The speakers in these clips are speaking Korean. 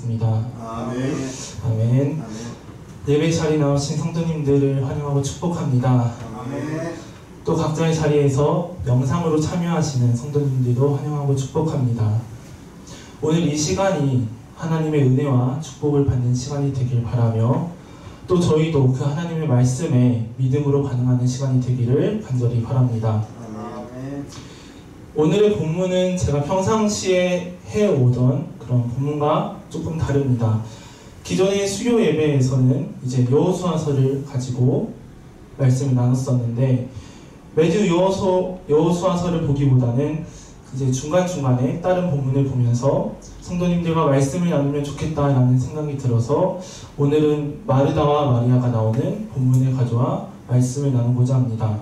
기도드리겠습니다. 아멘. 아멘. 예배 자리에 나오신 성도님들을 환영하고 축복합니다. 아멘. 또 각자의 자리에서 영상으로 참여하시는 성도님들도 환영하고 축복합니다. 오늘 이 시간이 하나님의 은혜와 축복을 받는 시간이 되길 바라며 또 저희도 그 하나님의 말씀에 믿음으로 반응하는 시간이 되기를 간절히 바랍니다. 아멘. 오늘의 본문은 제가 평상시에 해오던 그런 본문과 조금 다릅니다. 기존의 수요 예배에서는 이제 여호수아서를 가지고 말씀을 나눴었는데 매주 여호수아서를 보기보다는 이제 중간중간에 다른 본문을 보면서 성도님들과 말씀을 나누면 좋겠다라는 생각이 들어서 오늘은 마르다와 마리아가 나오는 본문을 가져와 말씀을 나누고자 합니다.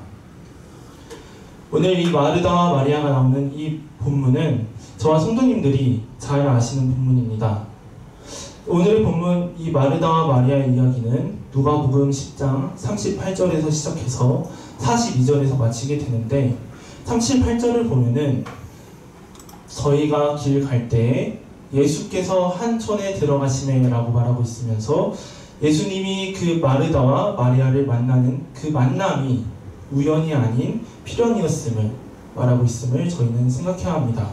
오늘 이 마르다와 마리아가 나오는 이 본문은 저와 성도님들이 잘 아시는 본문입니다. 오늘의 본문 이 마르다와 마리아의 이야기는 누가복음 10장 38절에서 시작해서 42절에서 마치게 되는데 38절을 보면은 저희가 길 갈 때에 예수께서 한 촌에 들어가시매라고 말하고 있으면서 예수님이 그 마르다와 마리아를 만나는 그 만남이 우연이 아닌 필연이었음을 말하고 있음을 저희는 생각해야 합니다.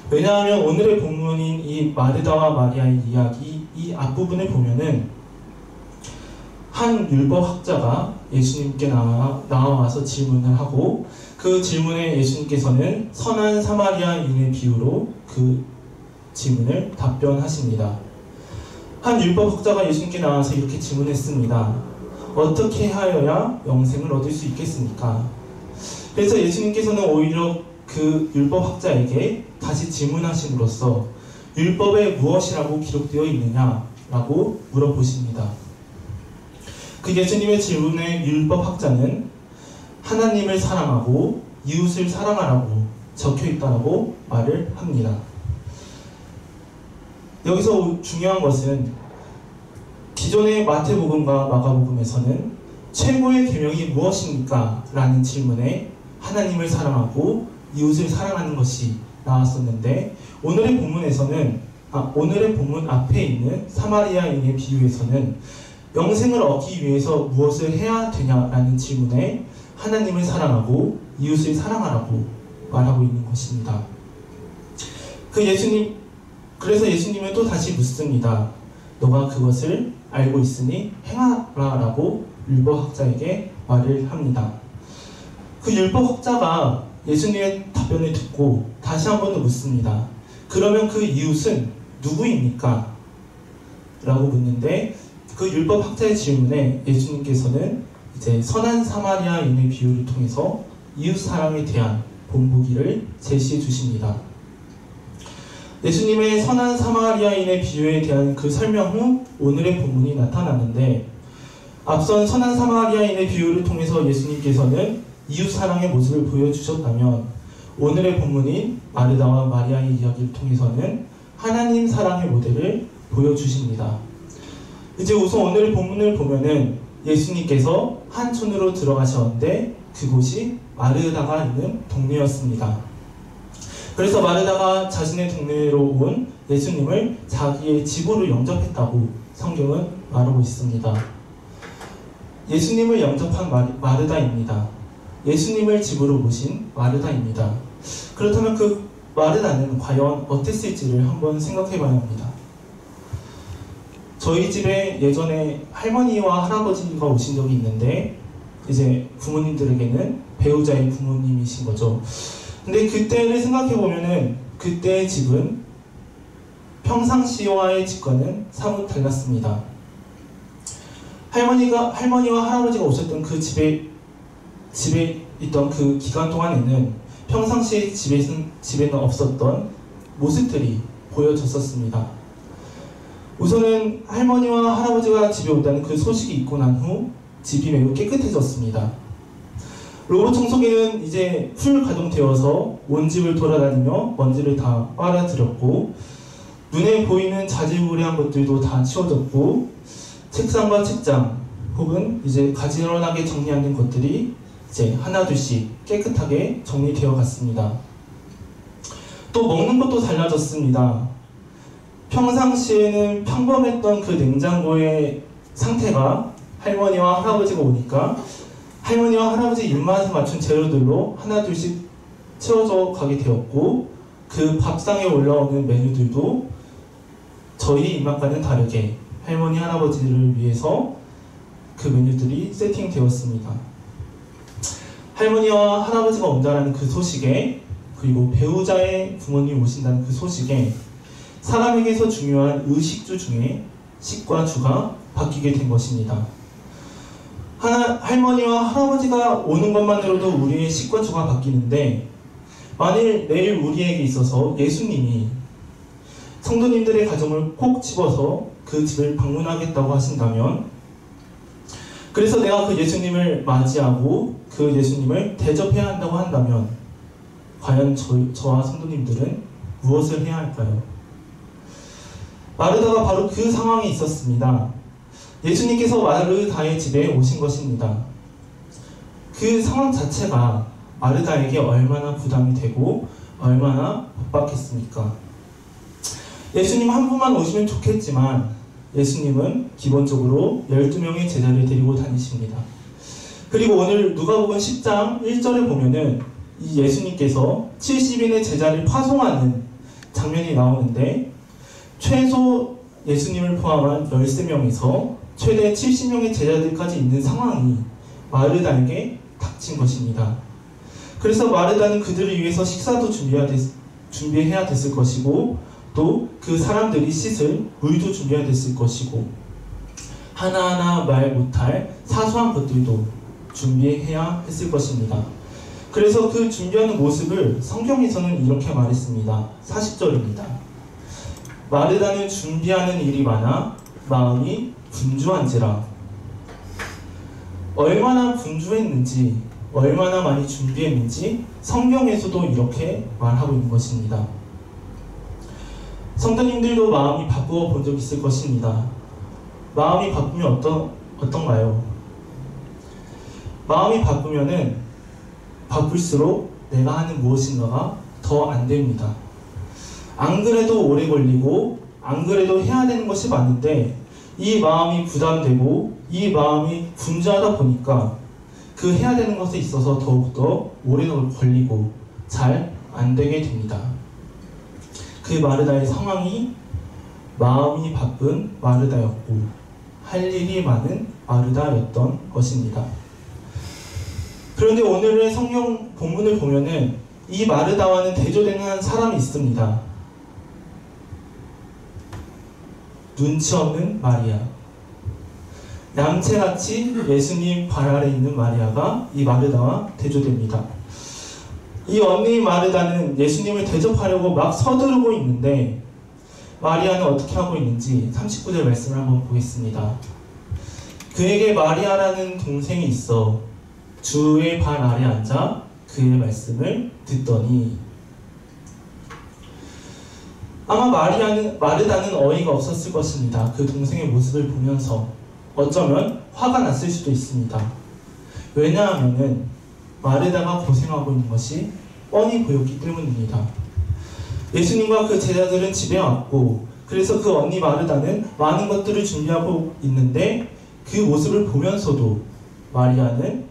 왜냐하면 오늘의 본문인 이 마르다와 마리아의 이야기 이 앞부분을 보면은 한 율법학자가 예수님께 나와서 질문을 하고 그 질문에 예수님께서는 선한 사마리아인의 비유로 그 질문을 답변하십니다. 한 율법학자가 예수님께 나와서 이렇게 질문했습니다. 어떻게 하여야 영생을 얻을 수 있겠습니까? 그래서 예수님께서는 오히려 그 율법학자에게 다시 질문하심으로써 율법에 무엇이라고 기록되어 있느냐라고 물어보십니다. 그 예수님의 질문에 율법학자는 하나님을 사랑하고 이웃을 사랑하라고 적혀있다라고 말을 합니다. 여기서 중요한 것은 기존의 마태복음과 마가복음에서는 최고의 계명이 무엇입니까? 라는 질문에 하나님을 사랑하고 이웃을 사랑하는 것이 나왔었는데 오늘의 본문 앞에 있는 사마리아인의 비유에서는 영생을 얻기 위해서 무엇을 해야 되냐라는 질문에 하나님을 사랑하고 이웃을 사랑하라고 말하고 있는 것입니다. 그래서 예수님은 또 다시 묻습니다. 너가 그것을 알고 있으니 행하라라고 율법학자에게 말을 합니다. 그 율법학자가 예수님의 답변을 듣고 다시 한 번 더 묻습니다. 그러면 그 이웃은 누구입니까? 라고 묻는데 그 율법학자의 질문에 예수님께서는 이제 선한 사마리아인의 비유를 통해서 이웃 사랑에 대한 본보기를 제시해 주십니다. 예수님의 선한 사마리아인의 비유에 대한 그 설명 후 오늘의 본문이 나타나는데 앞선 선한 사마리아인의 비유를 통해서 예수님께서는 이웃 사랑의 모습을 보여주셨다면 오늘의 본문인 마르다와 마리아의 이야기를 통해서는 하나님 사랑의 모델을 보여주십니다. 이제 우선 오늘의 본문을 보면은 예수님께서 한 촌으로 들어가셨는데 그곳이 마르다가 있는 동네였습니다. 그래서 마르다가 자신의 동네로 온 예수님을 자기의 집으로 영접했다고 성경은 말하고 있습니다. 예수님을 영접한 마르다입니다. 예수님을 집으로 모신 마르다입니다. 그렇다면 그 마르다는 과연 어땠을지를 한번 생각해 봐야 합니다. 저희 집에 예전에 할머니와 할아버지가 오신 적이 있는데 이제 부모님들에게는 배우자의 부모님이신 거죠. 근데 그때를 생각해 보면은 그때의 집은 평상시와의 집과는 사뭇 달랐습니다. 할머니와 할아버지가 오셨던 그 집에 있던 그 기간 동안에는 평상시에 집에는 없었던 모습들이 보여졌었습니다. 우선은 할머니와 할아버지가 집에 온다는 그 소식이 있고 난 후 집이 매우 깨끗해졌습니다. 로봇 청소기는 이제 풀 가동되어서 온 집을 돌아다니며 먼지를 다 빨아들였고 눈에 보이는 자질구레한 것들도 다 치워졌고 책상과 책장 혹은 이제 가지런하게 정리 안 된 것들이 이제 하나둘씩 깨끗하게 정리되어 갔습니다. 또 먹는 것도 달라졌습니다. 평상시에는 평범했던 그 냉장고의 상태가 할머니와 할아버지가 오니까 할머니와 할아버지 입맛에 맞춘 재료들로 하나둘씩 채워져 가게 되었고, 그 밥상에 올라오는 메뉴들도 저희 입맛과는 다르게 할머니 할아버지를 위해서 그 메뉴들이 세팅되었습니다. 할머니와 할아버지가 온다는 그 소식에, 그리고 배우자의 부모님이 오신다는 그 소식에 사람에게서 중요한 의식주 중에 식과 주가 바뀌게 된 것입니다. 할머니와 할아버지가 오는 것만으로도 우리의 식과 주가 바뀌는데, 만일 내일 우리에게 있어서 예수님이 성도님들의 가정을 콕 집어서 그 집을 방문하겠다고 하신다면, 그래서 내가 그 예수님을 맞이하고 그 예수님을 대접해야 한다고 한다면, 과연 저와 성도님들은 무엇을 해야 할까요? 마르다가 바로 그 상황에 있었습니다. 예수님께서 마르다의 집에 오신 것입니다. 그 상황 자체가 마르다에게 얼마나 부담이 되고 얼마나 핍박했습니까? 예수님 한 분만 오시면 좋겠지만 예수님은 기본적으로 12명의 제자를 데리고 다니십니다. 그리고 오늘 누가복음 10장 1절에 보면은 이 예수님께서 70인의 제자를 파송하는 장면이 나오는데, 최소 예수님을 포함한 13명에서 최대 70명의 제자들까지 있는 상황이 마르다에게 닥친 것입니다. 그래서 마르다는 그들을 위해서 식사도 준비해야 됐을 것이고, 또 그 사람들이 씻을 물도 준비해야 됐을 것이고, 하나하나 말 못할 사소한 것들도 준비해야 했을 것입니다. 그래서 그 준비하는 모습을 성경에서는 이렇게 말했습니다. 40절입니다. 마르다는 준비하는 일이 많아 마음이 분주한지라. 얼마나 분주했는지, 얼마나 많이 준비했는지 성경에서도 이렇게 말하고 있는 것입니다. 성도님들도 마음이 바꾸어 본 적 있을 것입니다. 마음이 바꾸면 어떤가요? 마음이 바꾸면은 바쁠수록 내가 하는 무엇인가가 더 안 됩니다. 안 그래도 오래 걸리고 안 그래도 해야 되는 것이 많은데, 이 마음이 부담되고 이 마음이 분주하다 보니까 그 해야 되는 것에 있어서 더욱더 오래 걸리고 잘 안 되게 됩니다. 그 마르다의 상황이 마음이 바쁜 마르다였고 할 일이 많은 마르다였던 것입니다. 그런데 오늘의 성경 본문을 보면은 이 마르다와는 대조되는 사람이 있습니다. 눈치 없는 마리아. 양채같이 예수님 발 아래 있는 마리아가 이 마르다와 대조됩니다. 이 언니 마르다는 예수님을 대접하려고 막 서두르고 있는데, 마리아는 어떻게 하고 있는지 39절 말씀을 한번 보겠습니다. 그에게 마리아라는 동생이 있어 주의 발 아래 앉아 그의 말씀을 듣더니. 아마 마르다는 어이가 없었을 것입니다. 그 동생의 모습을 보면서 어쩌면 화가 났을 수도 있습니다. 왜냐하면은 마르다가 고생하고 있는 것이 뻔히 보였기 때문입니다. 예수님과 그 제자들은 집에 왔고, 그래서 그 언니 마르다는 많은 것들을 준비하고 있는데, 그 모습을 보면서도 마리아는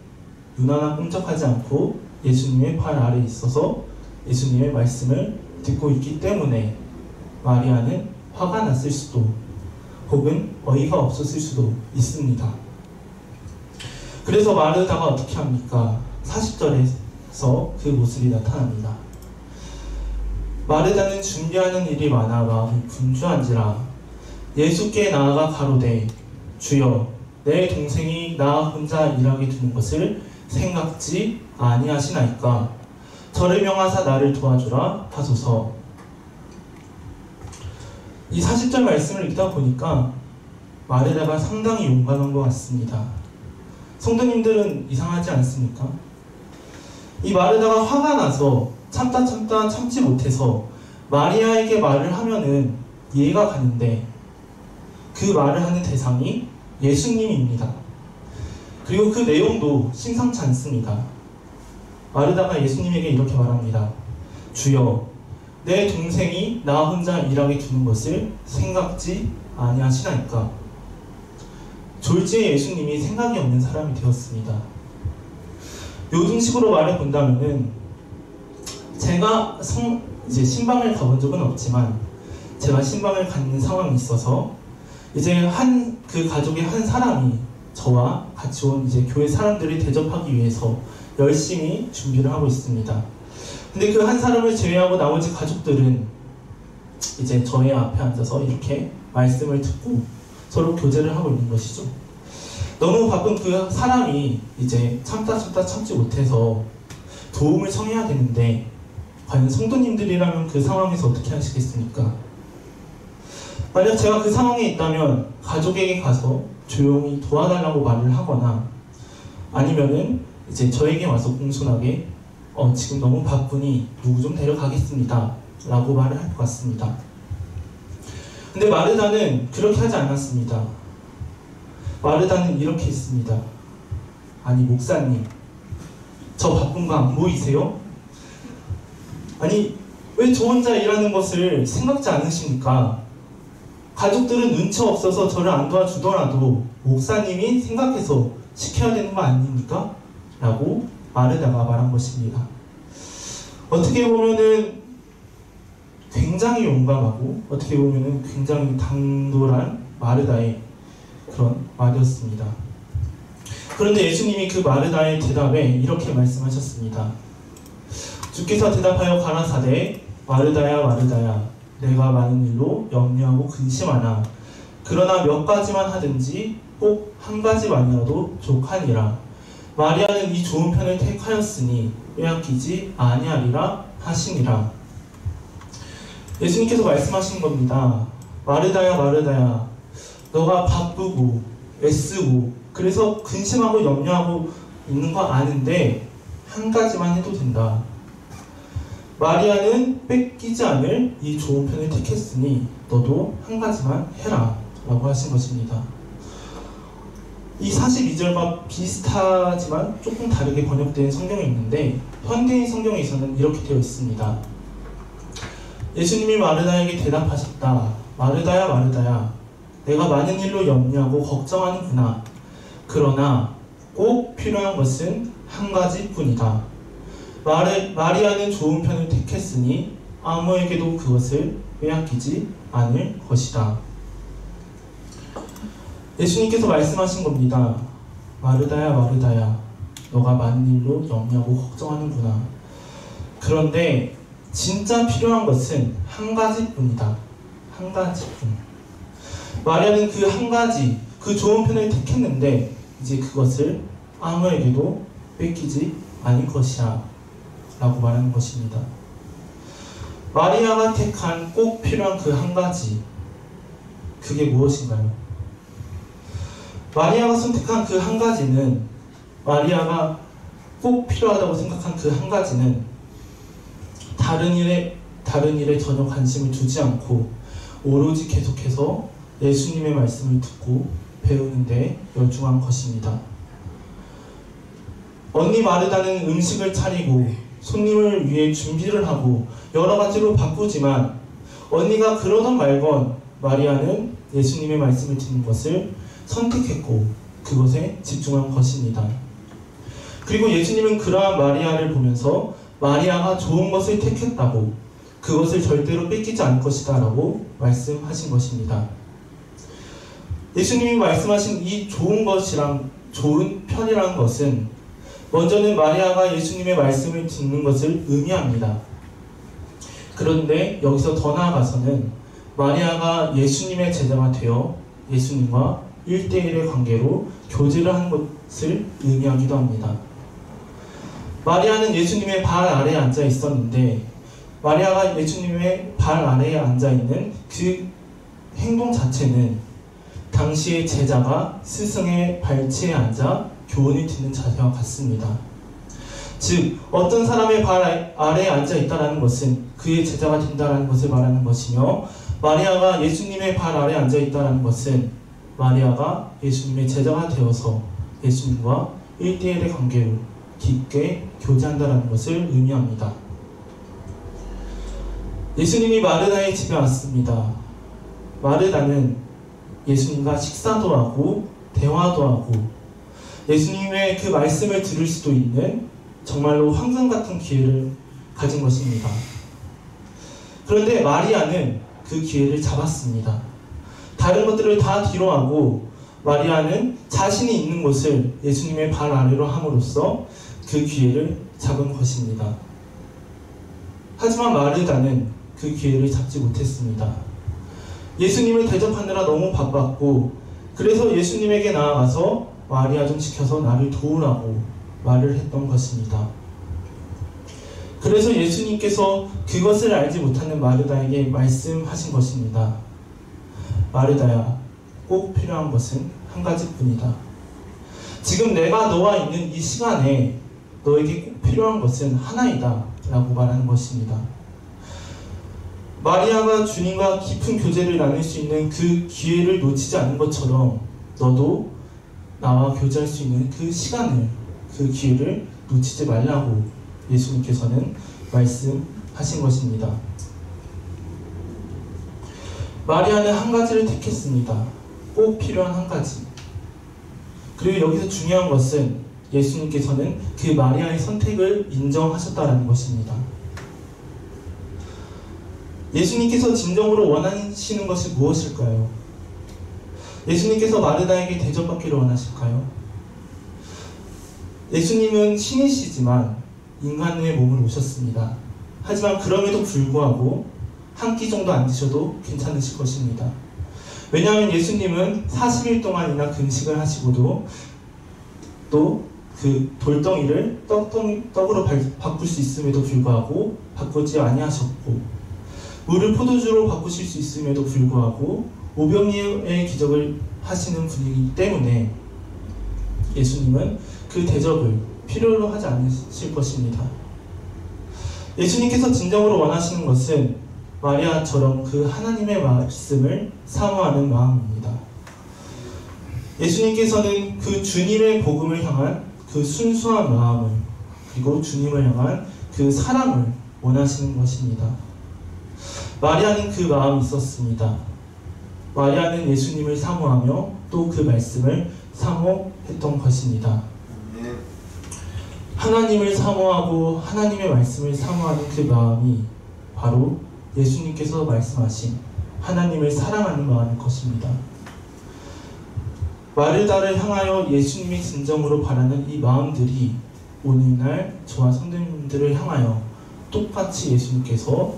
눈 하나 꼼짝하지 않고 예수님의 발 아래에 있어서 예수님의 말씀을 듣고 있기 때문에 마리아는 화가 났을 수도, 혹은 어이가 없었을 수도 있습니다. 그래서 마르다가 어떻게 합니까? 40절에서 그 모습이 나타납니다. 마르다는 준비하는 일이 많아 마음이 분주한지라 예수께 나아가 가로되, 주여, 내 동생이 나 혼자 일하게 두는 것을 생각지 아니하시나이까? 저를 명하사 나를 도와주라 하소서. 이 40절 말씀을 읽다 보니까 마르다가 상당히 용감한 것 같습니다. 성도님들은 이상하지 않습니까? 이 마르다가 화가 나서 참지 못해서 마리아에게 말을 하면은 이해가 가는데, 그 말을 하는 대상이 예수님입니다. 그리고 그 내용도 심상치 않습니다. 마르다가 예수님에게 이렇게 말합니다. 주여, 내 동생이 나 혼자 일하게 두는 것을 생각지 아니하시나이까. 졸지에 예수님이 생각이 없는 사람이 되었습니다. 요즘식으로 말해본다면은, 제가 이제 신방을 가본 적은 없지만 제가 신방을 갖는 상황이 있어서 이제 그 가족의 한 사람이 저와 같이 온 이제 교회 사람들을 대접하기 위해서 열심히 준비를 하고 있습니다. 근데 그 한 사람을 제외하고 나머지 가족들은 이제 저의 앞에 앉아서 이렇게 말씀을 듣고 서로 교제를 하고 있는 것이죠. 너무 바쁜 그 사람이 이제 참지 못해서 도움을 청해야 되는데, 과연 성도님들이라면 그 상황에서 어떻게 하시겠습니까? 만약 제가 그 상황에 있다면 가족에게 가서 조용히 도와달라고 말을 하거나, 아니면은 이제 저에게 와서 공손하게 지금 너무 바쁘니 누구 좀 데려가겠습니다 라고 말을 할 것 같습니다. 근데 마르다는 그렇게 하지 않았습니다. 마르다는 이렇게 했습니다. 아니 목사님, 저 바쁜 거 안 보이세요? 아니 왜 저 혼자 일하는 것을 생각지 않으십니까? 가족들은 눈치 없어서 저를 안 도와주더라도 목사님이 생각해서 시켜야 되는 거 아닙니까? 라고 마르다가 말한 것입니다. 어떻게 보면은 굉장히 용감하고 어떻게 보면은 굉장히 당돌한 마르다의 그런 말이었습니다. 그런데 예수님이 그 마르다의 대답에 이렇게 말씀하셨습니다. 주께서 대답하여 가라사대, 마르다야 마르다야, 내가 많은 일로 염려하고 근심하나 그러나 몇 가지만 하든지 꼭 한 가지만이라도 족하니라. 마리아는 이 좋은 편을 택하였으니 빼앗기지 아니하리라 하시니라. 예수님께서 말씀하신 겁니다. 마르다야 마르다야, 너가 바쁘고 애쓰고 그래서 근심하고 염려하고 있는 거 아는데 한 가지만 해도 된다. 마리아는 뺏기지 않을 이 좋은 편을 택했으니 너도 한 가지만 해라 라고 하신 것입니다. 이 42절과 비슷하지만 조금 다르게 번역된 성경이 있는데, 현대인 성경에서는 이렇게 되어 있습니다. 예수님이 마르다에게 대답하셨다. 마르다야 마르다야, 내가 많은 일로 염려하고 걱정하는구나. 그러나 꼭 필요한 것은 한 가지뿐이다. 마리아는 좋은 편을 택했으니 아무에게도 그것을 빼앗기지 않을 것이다. 예수님께서 말씀하신 겁니다. 마르다야 마르다야, 너가 많은 일로 염려하고 걱정하는구나. 그런데 진짜 필요한 것은 한 가지뿐이다. 한 가지뿐. 마리아는 그 한 가지, 그 좋은 편을 택했는데 이제 그것을 아무에게도 뺏기지 않을 것이야 라고 말하는 것입니다. 마리아가 택한 꼭 필요한 그 한 가지, 그게 무엇인가요? 마리아가 선택한 그 한 가지는, 마리아가 꼭 필요하다고 생각한 그 한 가지는 다른 일에 전혀 관심을 두지 않고 오로지 계속해서 예수님의 말씀을 듣고 배우는 데 열중한 것입니다. 언니 마르다는 음식을 차리고 손님을 위해 준비를 하고 여러 가지로 바쁘지만, 언니가 그러던 말건 마리아는 예수님의 말씀을 듣는 것을 선택했고 그것에 집중한 것입니다. 그리고 예수님은 그러한 마리아를 보면서 마리아가 좋은 것을 택했다고, 그것을 절대로 뺏기지 않을 것이다 라고 말씀하신 것입니다. 예수님이 말씀하신 이 좋은 것이랑 좋은 편이라는 것은 먼저는 마리아가 예수님의 말씀을 듣는 것을 의미합니다. 그런데 여기서 더 나아가서는 마리아가 예수님의 제자가 되어 예수님과 1대1의 관계로 교제를 하는 것을 의미하기도 합니다. 마리아는 예수님의 발 아래에 앉아 있었는데, 마리아가 예수님의 발 아래에 앉아 있는 그 행동 자체는 당시의 제자가 스승의 발치에 앉아 교훈을 듣는 자세와 같습니다. 즉, 어떤 사람의 발 아래에 앉아 있다는 것은 그의 제자가 된다는 것을 말하는 것이며, 마리아가 예수님의 발 아래에 앉아 있다는 것은 마리아가 예수님의 제자가 되어서 예수님과 1대1의 관계로 깊게 교제한다는 것을 의미합니다. 예수님이 마르다의 집에 왔습니다. 마르다는 예수님과 식사도 하고 대화도 하고 예수님의 그 말씀을 들을 수도 있는 정말로 황금 같은 기회를 가진 것입니다. 그런데 마리아는 그 기회를 잡았습니다. 다른 것들을 다 뒤로하고 마리아는 자신이 있는 곳을 예수님의 발 아래로 함으로써 그 기회를 잡은 것입니다. 하지만 마르다는 그 기회를 잡지 못했습니다. 예수님을 대접하느라 너무 바빴고 그래서 예수님에게 나아가서 마리아 좀 지켜서 나를 도우라고 말을 했던 것입니다. 그래서 예수님께서 그것을 알지 못하는 마르다에게 말씀하신 것입니다. 마르다야, 꼭 필요한 것은 한 가지뿐이다. 지금 내가 너와 있는 이 시간에 너에게 꼭 필요한 것은 하나이다 라고 말하는 것입니다. 마리아가 주님과 깊은 교제를 나눌 수 있는 그 기회를 놓치지 않는 것처럼 너도 나와 교제할 수 있는 그 시간을, 그 기회를 놓치지 말라고 예수님께서는 말씀하신 것입니다. 마리아는 한 가지를 택했습니다. 꼭 필요한 한 가지. 그리고 여기서 중요한 것은 예수님께서는 그 마리아의 선택을 인정하셨다는 것입니다. 예수님께서 진정으로 원하시는 것이 무엇일까요? 예수님께서 마르다에게 대접받기를 원하실까요? 예수님은 신이시지만 인간의 몸을 오셨습니다. 하지만 그럼에도 불구하고 한 끼 정도 안 드셔도 괜찮으실 것입니다. 왜냐하면 예수님은 40일 동안이나 금식을 하시고도 또 그 돌덩이를 떡으로 바꿀 수 있음에도 불구하고 바꾸지 아니하셨고 물을 포도주로 바꾸실 수 있음에도 불구하고 오병이어의 기적을 하시는 분이기 때문에 예수님은 그 대접을 필요로 하지 않으실 것입니다. 예수님께서 진정으로 원하시는 것은 마리아처럼 그 하나님의 말씀을 사모하는 마음입니다. 예수님께서는 그 주님의 복음을 향한 그 순수한 마음을 그리고 주님을 향한 그 사랑을 원하시는 것입니다. 마리아는 그 마음이 있었습니다. 마리아는 예수님을 사모하며 또 그 말씀을 사모했던 것입니다. 하나님을 사모하고 하나님의 말씀을 사모하는 그 마음이 바로 예수님께서 말씀하신 하나님을 사랑하는 마음일 것입니다. 마르다를 향하여 예수님이 진정으로 바라는 이 마음들이 오늘날 저와 성도님들을 향하여 똑같이 예수님께서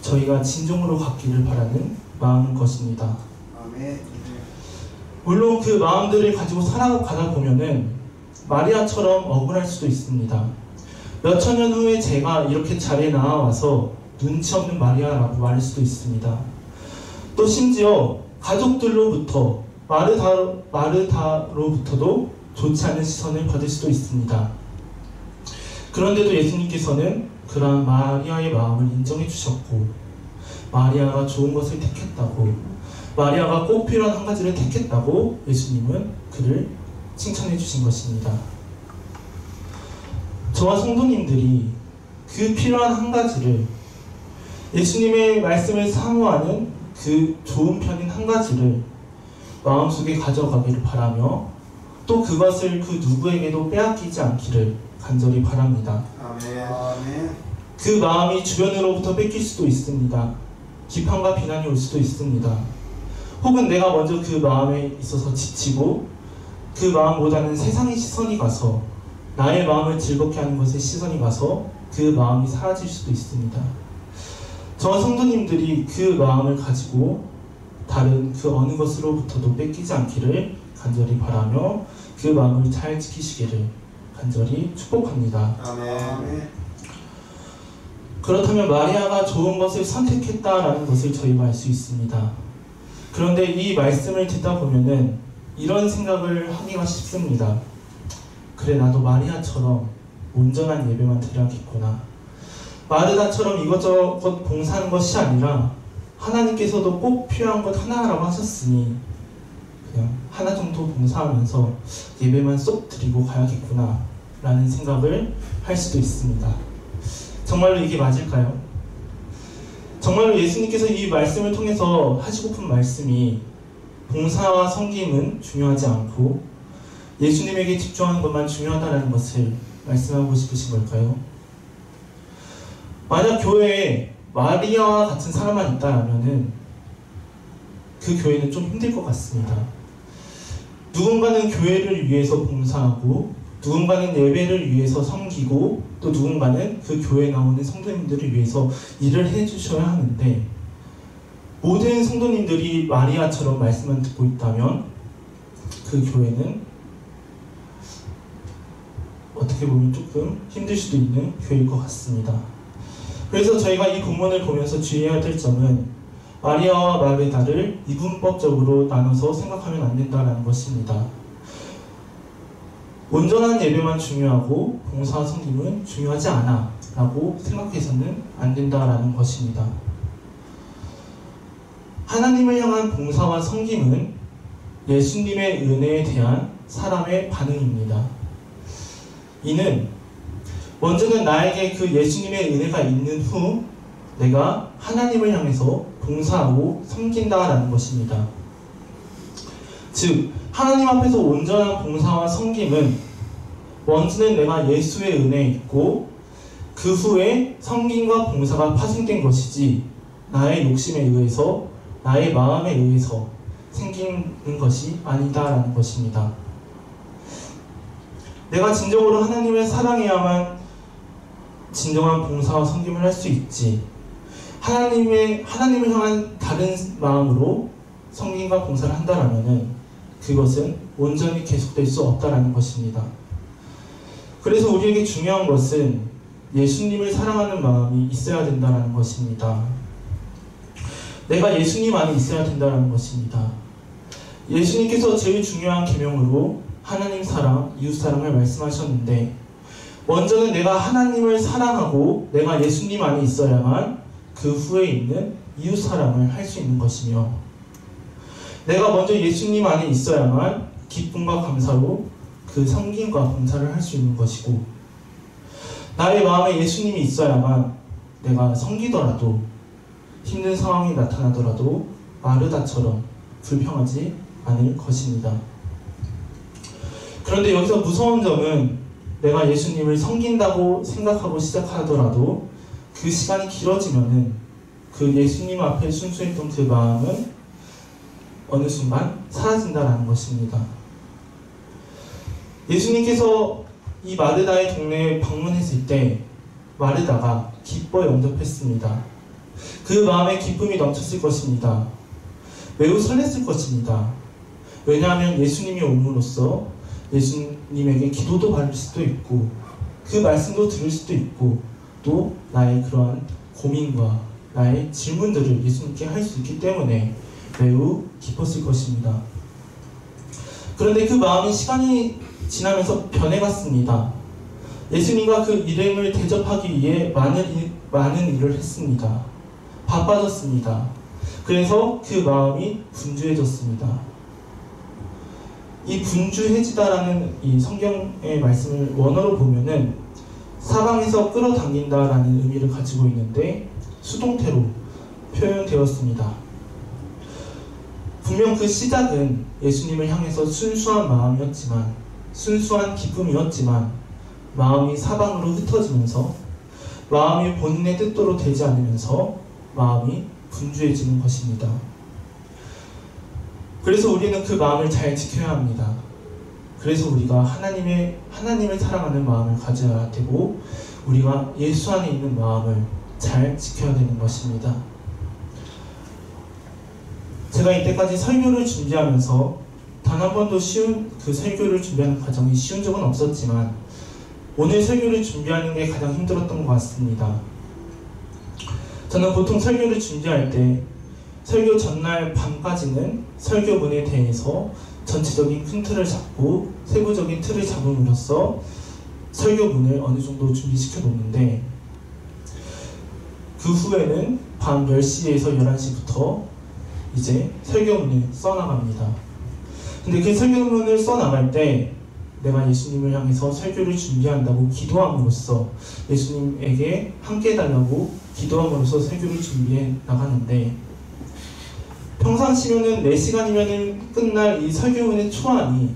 저희가 진정으로 갖기를 바라는 마음인 것입니다. 아멘. 물론 그 마음들을 가지고 살아가다 보면은 마리아처럼 억울할 수도 있습니다. 몇천 년 후에 제가 이렇게 자리에 나와서 눈치 없는 마리아라고 말할 수도 있습니다. 또 심지어 가족들로부터 마르다로부터도 좋지 않은 시선을 받을 수도 있습니다. 그런데도 예수님께서는 그러한 마리아의 마음을 인정해 주셨고 마리아가 좋은 것을 택했다고 마리아가 꼭 필요한 한 가지를 택했다고 예수님은 그를 칭찬해 주신 것입니다. 저와 성도님들이 그 필요한 한 가지를 예수님의 말씀을 사모하는 그 좋은 편인 한 가지를 마음속에 가져가기를 바라며 또 그것을 그 누구에게도 빼앗기지 않기를 간절히 바랍니다. 아멘. 그 마음이 주변으로부터 뺏길 수도 있습니다. 비판과 비난이 올 수도 있습니다. 혹은 내가 먼저 그 마음에 있어서 지치고 그 마음보다는 세상의 시선이 가서 나의 마음을 즐겁게 하는 것에 시선이 가서 그 마음이 사라질 수도 있습니다. 저와 성도님들이 그 마음을 가지고 다른 그 어느 것으로부터도 뺏기지 않기를 간절히 바라며 그 마음을 잘 지키시기를 간절히 축복합니다. 아멘. 그렇다면 마리아가 좋은 것을 선택했다라는 것을 저희가 알 수 있습니다. 그런데 이 말씀을 듣다 보면은 이런 생각을 하기가 쉽습니다. 그래, 나도 마리아처럼 온전한 예배만 드려야겠구나. 마르다처럼 이것저것 봉사하는 것이 아니라 하나님께서도 꼭 필요한 것 하나라고 하셨으니 그냥 하나 정도 봉사하면서 예배만 쏙 드리고 가야겠구나 라는 생각을 할 수도 있습니다. 정말로 이게 맞을까요? 정말로 예수님께서 이 말씀을 통해서 하시고픈 말씀이 봉사와 섬김은 중요하지 않고 예수님에게 집중하는 것만 중요하다는 것을 말씀하고 싶으신 걸까요? 만약 교회에 마리아와 같은 사람만 있다라면은 그 교회는 좀 힘들 것 같습니다. 누군가는 교회를 위해서 봉사하고 누군가는 예배를 위해서 섬기고 또 누군가는 그 교회에 나오는 성도님들을 위해서 일을 해주셔야 하는데 모든 성도님들이 마리아처럼 말씀만 듣고 있다면 그 교회는 어떻게 보면 조금 힘들 수도 있는 교회일 것 같습니다. 그래서 저희가 이 본문을 보면서 주의해야 될 점은 마리아와 마르다를 이분법적으로 나눠서 생각하면 안 된다는 것입니다. 온전한 예배만 중요하고 봉사와 섬김은 중요하지 않아 라고 생각해서는 안 된다라는 것입니다. 하나님을 향한 봉사와 섬김은 예수님의 은혜에 대한 사람의 반응입니다. 이는 먼저는 나에게 그 예수님의 은혜가 있는 후 내가 하나님을 향해서 봉사하고 섬긴다라는 것입니다. 즉 하나님 앞에서 온전한 봉사와 섬김은 먼저는 내가 예수의 은혜에 있고 그 후에 섬김과 봉사가 파생된 것이지 나의 욕심에 의해서 나의 마음에 의해서 생기는 것이 아니다라는 것입니다. 내가 진정으로 하나님을 사랑해야만 진정한 봉사와 섬김을 할 수 있지 하나님을 향한 다른 마음으로 섬김과 봉사를 한다라면은 그것은 온전히 계속될 수 없다라는 것입니다. 그래서 우리에게 중요한 것은 예수님을 사랑하는 마음이 있어야 된다는 것입니다. 내가 예수님 안에 있어야 된다는 것입니다. 예수님께서 제일 중요한 계명으로 하나님 사랑, 이웃 사랑을 말씀하셨는데 먼저는 내가 하나님을 사랑하고 내가 예수님 안에 있어야만 그 후에 있는 이웃 사랑을 할 수 있는 것이며 내가 먼저 예수님 안에 있어야만 기쁨과 감사로 그 섬김과 봉사를 할 수 있는 것이고 나의 마음에 예수님이 있어야만 내가 섬기더라도 힘든 상황이 나타나더라도 마르다처럼 불평하지 않을 것입니다. 그런데 여기서 무서운 점은 내가 예수님을 섬긴다고 생각하고 시작하더라도 그 시간이 길어지면은 그 예수님 앞에 순수했던 그 마음은 어느 순간 사라진다는 것입니다. 예수님께서 이 마르다의 동네에 방문했을 때 마르다가 기뻐 영접했습니다. 그 마음에 기쁨이 넘쳤을 것입니다. 매우 설렜을 것입니다. 왜냐하면 예수님이 옴으로써 예수님에게 기도도 받을 수도 있고 그 말씀도 들을 수도 있고 또 나의 그러한 고민과 나의 질문들을 예수님께 할 수 있기 때문에 매우 기뻤을 것입니다. 그런데 그 마음이 시간이 지나면서 변해갔습니다. 예수님과 그 일행을 대접하기 위해 많은 일을 했습니다. 바빠졌습니다. 그래서 그 마음이 분주해졌습니다. 이 분주해지다라는 이 성경의 말씀을 원어로 보면은 사방에서 끌어당긴다라는 의미를 가지고 있는데 수동태로 표현되었습니다. 분명 그 시작은 예수님을 향해서 순수한 마음이었지만 순수한 기쁨이었지만 마음이 사방으로 흩어지면서 마음이 본인의 뜻대로 되지 않으면서 마음이 분주해지는 것입니다. 그래서 우리는 그 마음을 잘 지켜야 합니다. 그래서 우리가 하나님을 사랑하는 마음을 가져야 되고 우리가 예수 안에 있는 마음을 잘 지켜야 되는 것입니다. 제가 이때까지 설교를 준비하면서 단 한 번도 쉬운 그 설교를 준비하는 과정이 쉬운 적은 없었지만 오늘 설교를 준비하는 게 가장 힘들었던 것 같습니다. 저는 보통 설교를 준비할 때 설교 전날 밤까지는 설교문에 대해서 전체적인 큰 틀을 잡고 세부적인 틀을 잡음으로써 설교문을 어느 정도 준비시켜 놓는데 그 후에는 밤 10시에서 11시부터 이제 설교문을 써나갑니다. 근데 그 설교문을 써나갈 때 내가 예수님을 향해서 설교를 준비한다고 기도함으로써 예수님에게 함께 해달라고 기도함으로써 설교를 준비해 나가는데, 평상시면은 4시간이면 끝날 이 설교문의 초안이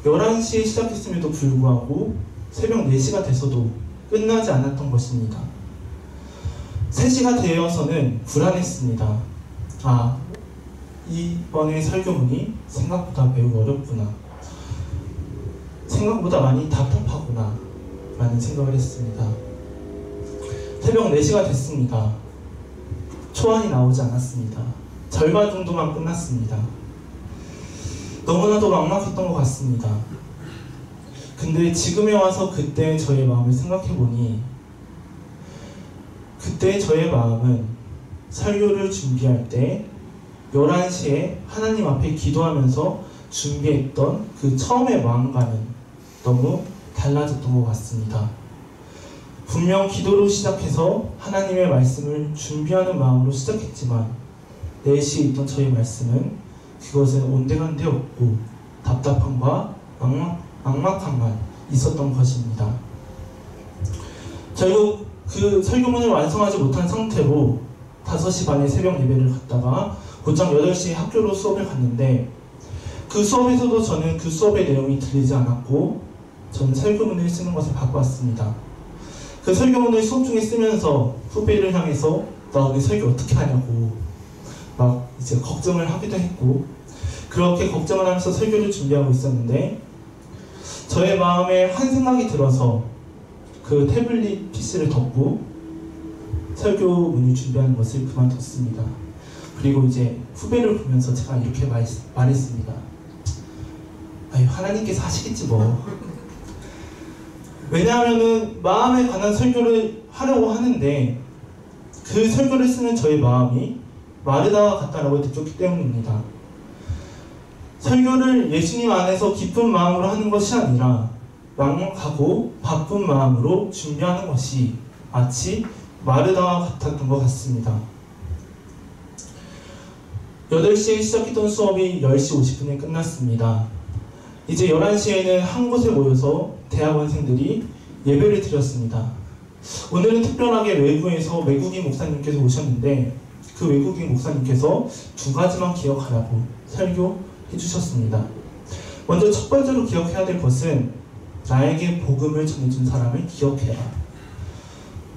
11시에 시작했음에도 불구하고 새벽 4시가 돼서도 끝나지 않았던 것입니다. 3시가 되어서는 불안했습니다. 아, 이번에 설교문이 생각보다 매우 어렵구나. 생각보다 많이 답답하구나. 라는 생각을 했습니다. 새벽 4시가 됐습니다. 초안이 나오지 않았습니다. 절반 정도만 끝났습니다. 너무나도 막막했던 것 같습니다. 근데 지금에 와서 그때 저의 마음을 생각해보니, 그때 저의 마음은 설교를 준비할 때 11시에 하나님 앞에 기도하면서 준비했던 그 처음의 마음과는 너무 달라졌던 것 같습니다. 분명 기도로 시작해서 하나님의 말씀을 준비하는 마음으로 시작했지만 4시에 있던 저의 말씀은 그것은 온데간데 없고 답답함과 막막함만 있었던 것입니다. 결국 그 설교문을 완성하지 못한 상태로 5시 반에 새벽 예배를 갔다가 곧장 8시에 학교로 수업을 갔는데, 그 수업에서도 저는 그 수업의 내용이 들리지 않았고 저는 설교문을 쓰는 것을 바꿔왔습니다. 그 설교문을 수업 중에 쓰면서 후배를 향해서 나 오늘 설교 어떻게 하냐고 막 이제 걱정을 하기도 했고, 그렇게 걱정을 하면서 설교를 준비하고 있었는데, 저의 마음에 한 생각이 들어서 그 태블릿 PC를 덮고 설교문을 준비하는 것을 그만뒀습니다. 그리고 이제 후배를 보면서 제가 이렇게 말했습니다. 아유, 하나님께서 하시겠지 뭐. 왜냐하면은 마음에 관한 설교를 하려고 하는데 그 설교를 쓰는 저의 마음이 마르다와 같다라고 느꼈기 때문입니다. 설교를 예수님 안에서 기쁜 마음으로 하는 것이 아니라 막막하고 바쁜 마음으로 준비하는 것이 마치 마르다와 같았던 것 같습니다. 8시에 시작했던 수업이 10시 50분에 끝났습니다. 이제 11시에는 한 곳에 모여서 대학원생들이 예배를 드렸습니다. 오늘은 특별하게 외부에서 외국인 목사님께서 오셨는데, 그 외국인 목사님께서 2가지만 기억하라고 설교해 주셨습니다. 먼저 첫 번째로 기억해야 될 것은 나에게 복음을 전해준 사람을 기억해라.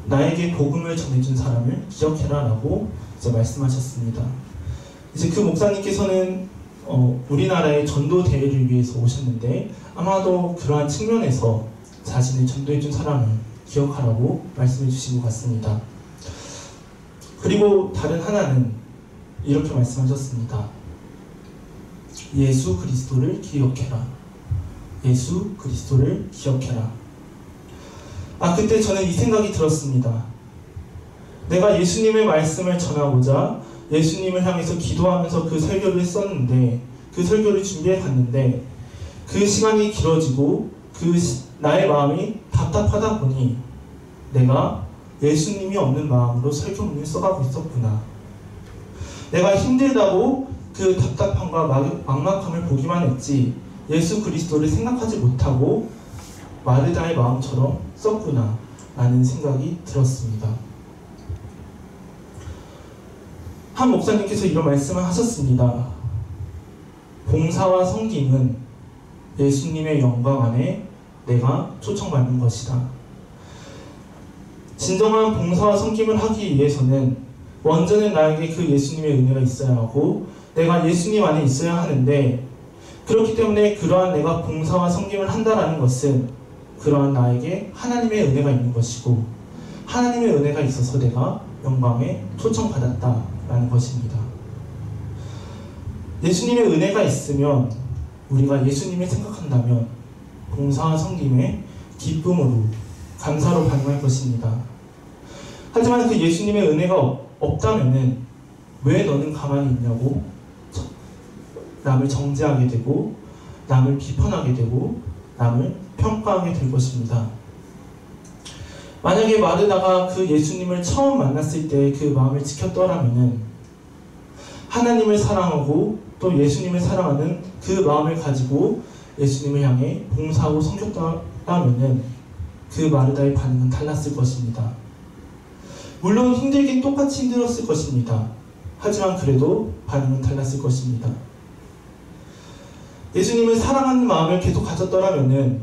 나에게 복음을 전해준 사람을 기억해라 라고 이제 말씀하셨습니다. 이제 그 목사님께서는 우리나라의 전도 대회를 위해서 오셨는데, 아마도 그러한 측면에서 자신을 전도해준 사람을 기억하라고 말씀해 주신 것 같습니다. 그리고 다른 하나는 이렇게 말씀하셨습니다. 예수 그리스도를 기억해라. 예수 그리스도를 기억해라. 그때 저는 이 생각이 들었습니다. 내가 예수님의 말씀을 전하고자 예수님을 향해서 기도하면서 그 설교를 썼는데, 그 설교를 준비해 갔는데, 그 시간이 길어지고 나의 마음이 답답하다 보니 내가 예수님이 없는 마음으로 설교문을 써가고 있었구나. 내가 힘들다고 그 답답함과 막막함을 보기만 했지 예수 그리스도를 생각하지 못하고 마르다의 마음처럼 썼구나 라는 생각이 들었습니다. 한 목사님께서 이런 말씀을 하셨습니다. 봉사와 섬김은 예수님의 영광 안에 내가 초청받는 것이다. 진정한 봉사와 섬김을 하기 위해서는 먼저는 나에게 그 예수님의 은혜가 있어야 하고 내가 예수님 안에 있어야 하는데, 그렇기 때문에 그러한 내가 봉사와 섬김을 한다라는 것은 그러한 나에게 하나님의 은혜가 있는 것이고, 하나님의 은혜가 있어서 내가 영광에 초청받았다라는 것입니다. 예수님의 은혜가 있으면, 우리가 예수님을 생각한다면 봉사와 섬김에 기쁨으로 감사로 반응할 것입니다. 하지만 그 예수님의 은혜가 없다면은 왜 너는 가만히 있냐고 남을 정죄하게 되고 남을 비판하게 되고 남을 평가하게 될 것입니다. 만약에 마르다가 그 예수님을 처음 만났을 때 그 마음을 지켰더라면은 하나님을 사랑하고 또 예수님을 사랑하는 그 마음을 가지고 예수님을 향해 봉사하고 섬겼다면은 그 마르다의 반응은 달랐을 것입니다. 물론 힘들긴 똑같이 힘들었을 것입니다. 하지만 그래도 반응은 달랐을 것입니다. 예수님을 사랑하는 마음을 계속 가졌더라면은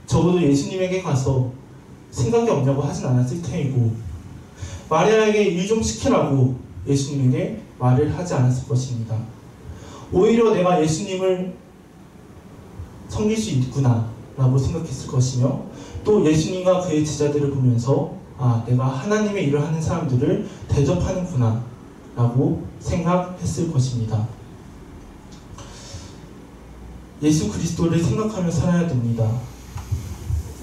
적어도 예수님에게 가서 생각이 없냐고 하진 않았을 테이고, 마리아에게 일 좀 시키라고 예수님에게 말을 하지 않았을 것입니다. 오히려 내가 예수님을 섬길 수 있구나 라고 생각했을 것이며, 또 예수님과 그의 제자들을 보면서 내가 하나님의 일을 하는 사람들을 대접하는구나 라고 생각했을 것입니다. 예수 그리스도를 생각하며 살아야 됩니다.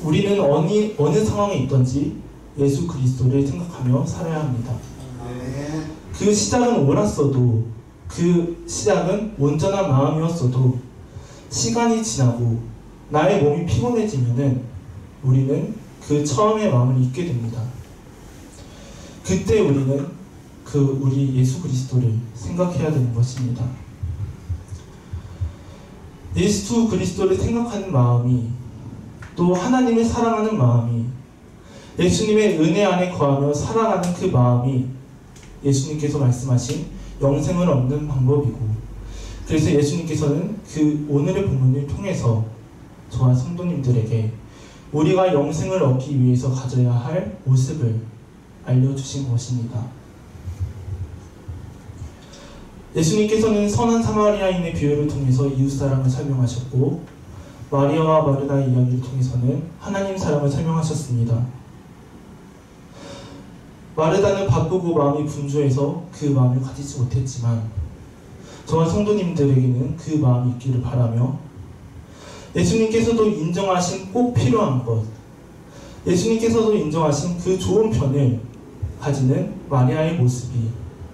우리는 어느 상황에 있든지 예수 그리스도를 생각하며 살아야 합니다. 그 시작은 옳았어도, 그 시작은 온전한 마음이었어도 시간이 지나고 나의 몸이 피곤해지면은 우리는 그 처음의 마음을 잊게 됩니다. 그때 우리는 우리 예수 그리스도를 생각해야 되는 것입니다. 예수 그리스도를 생각하는 마음이, 또 하나님을 사랑하는 마음이, 예수님의 은혜 안에 거하며 살아가는 그 마음이 예수님께서 말씀하신 영생을 얻는 방법이고, 그래서 예수님께서는 그 오늘의 본문을 통해서 저와 성도님들에게 우리가 영생을 얻기 위해서 가져야 할 모습을 알려주신 것입니다. 예수님께서는 선한 사마리아인의 비유를 통해서 이웃사랑을 설명하셨고, 마리아와 마르다의 이야기를 통해서는 하나님 사랑을 설명하셨습니다. 마르다는 바쁘고 마음이 분주해서 그 마음을 가지지 못했지만 저와 성도님들에게는 그 마음이 있기를 바라며, 예수님께서도 인정하신 꼭 필요한 것, 예수님께서도 인정하신 그 좋은 편을 가지는 마리아의 모습이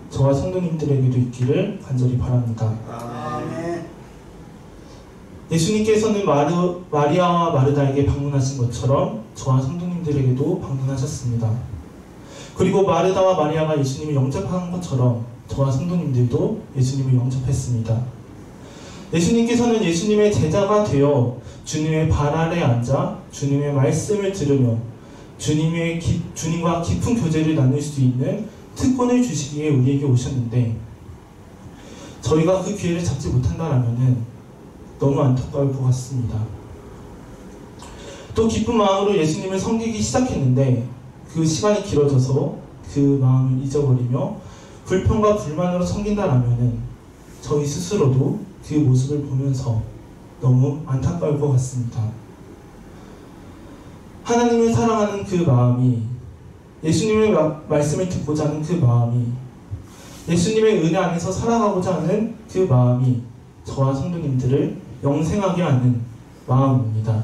저와 성도님들에게도 있기를 간절히 바랍니다. 아멘. 예수님께서는 마리아와 마르다에게 방문하신 것처럼 저와 성도님들에게도 방문하셨습니다. 그리고 마르다와 마리아가 예수님을 영접한 것처럼 저와 성도님들도 예수님을 영접했습니다. 예수님께서는 예수님의 제자가 되어 주님의 발 아래 앉아 주님의 말씀을 들으며 주님과 깊은 교제를 나눌 수 있는 특권을 주시기에 우리에게 오셨는데, 저희가 그 기회를 잡지 못한다면 너무 안타까울 것 같습니다. 또 기쁜 마음으로 예수님을 섬기기 시작했는데 그 시간이 길어져서 그 마음을 잊어버리며 불평과 불만으로 섬긴다라면 저희 스스로도 그 모습을 보면서 너무 안타까울 것 같습니다. 하나님을 사랑하는 그 마음이, 예수님의 말씀을 듣고자 하는 그 마음이, 예수님의 은혜 안에서 살아가고자 하는 그 마음이 저와 성도님들을 영생하게 하는 마음입니다.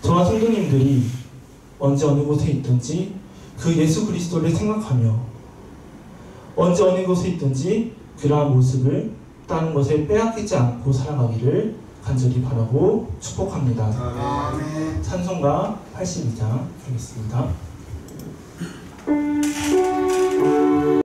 저와 성도님들이 언제 어느 곳에 있든지 그 예수 그리스도를 생각하며 언제 어느 곳에 있든지 그러한 모습을 다른 것에 빼앗기지 않고 살아가기를 간절히 바라고 축복합니다. 아멘. 찬송가 82장 하겠습니다.